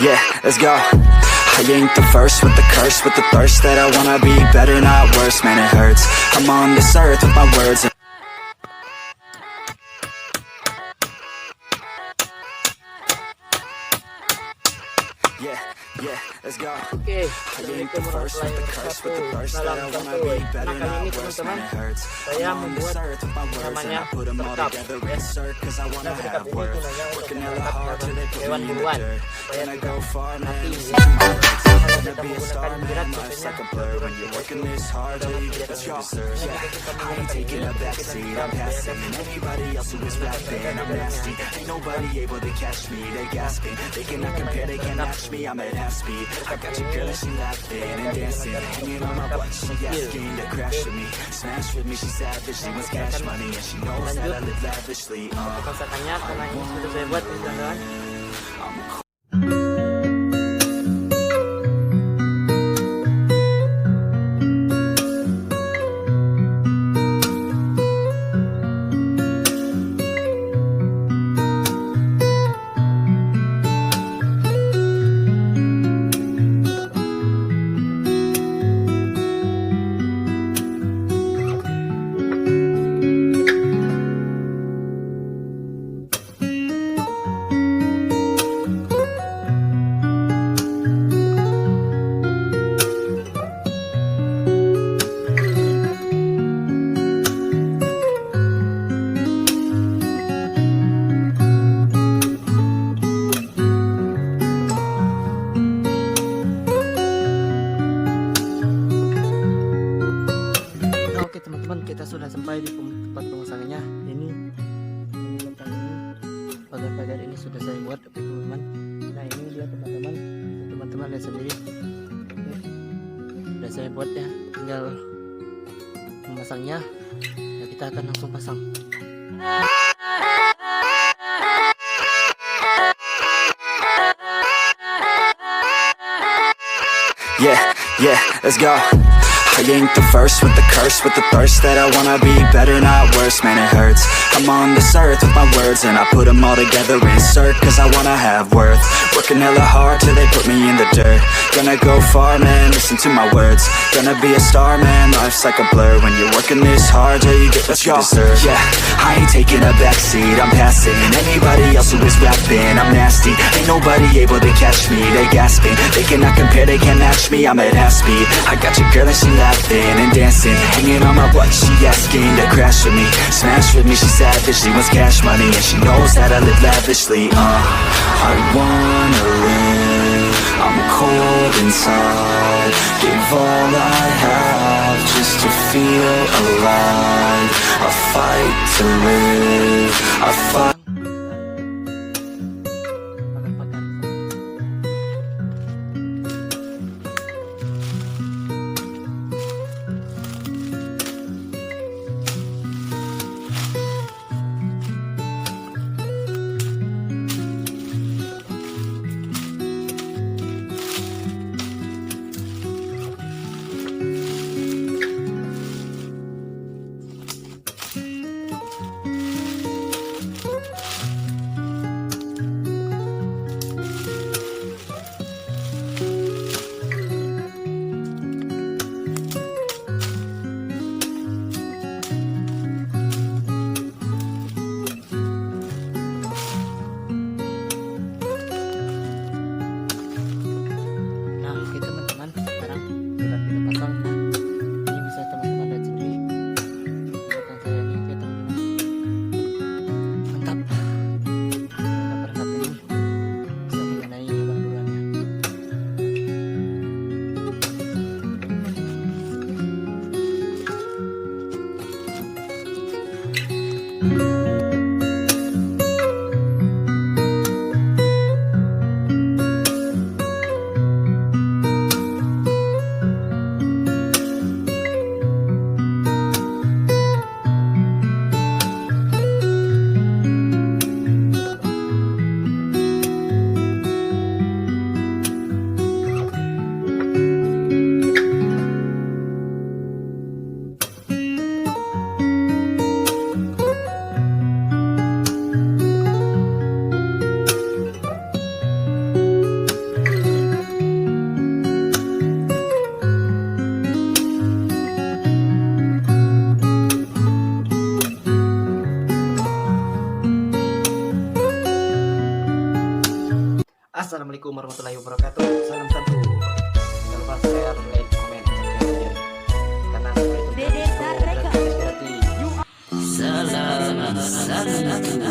Yeah, let's go. I ain't the first with the curse, with the thirst that I wanna be better, not worse. Man, it hurts. I'm on this earth with my words. Yeah, yeah, let's go. Oke, I ain't the first with the curse, with the thirst that I wanna be better, not worse. Man, it hurts. Saya I'm on this membuat earth with my words, and I put them all together, insert, cause I wanna have worth. Working hella hard till they put Hewan me in the Buruan. dirt. Saya Gonna go far, man, mati listen ya. to my words. Kalau Gonna kita be a star, menggunakan jerat man, life's biasanya like a blur. When you're working this hard till you get what you deserve. Yeah, I ain't taking a backseat, I'm passing anybody else who is rapping. I'm nasty, ain't nobody able to catch me. They gasping, they cannot compare, they can't match me. I'm at half speed. I got your girl and she laughing and dancing, hanging on my butt. She asking to crash with me, smash with me. She savage, she wants cash money and she knows that I live lavishly. masakannya karena ini sudah saya buat teman-teman. Oke teman-teman, kita sudah sampai di tempat pemasangannya. Ini pagar-pagar ini sudah saya buat, teman-teman. Nah ini dia teman-teman lihat sendiri. Oke, sudah saya buat ya, tinggal memasangnya. Ya, kita akan langsung pasang. Yeah, yeah, let's go. I ain't the first with the curse, with the thirst that I wanna be better, not worse. Man, it hurts. I'm on this earth with my words, and I put them all together, insert, cause I wanna have worth. Working hella hard till they put me in the dirt. Gonna go far, man, listen to my words. Gonna be a star, man, life's like a blur. When you're working this hard till you get what you deserve. Yeah, I ain't taking a backseat, I'm passing anybody else who is rapping. I'm nasty, ain't nobody able to catch me. They gasping, they cannot compare, they can't match me. I'm at half speed. I got your girl and she laughing and dancing, hanging on my butt. She asking to crash with me, smash with me. She savage, she wants cash money and she knows that I live lavishly. I wanna live, I'm cold inside. Give all I have just to feel alive. I fight to live, I fight. Assalamualaikum warahmatullahi wabarakatuh. Salam satu. Jangan lupa share, like, komen, subscribe. Karena seperti itu gratis. Salam satu.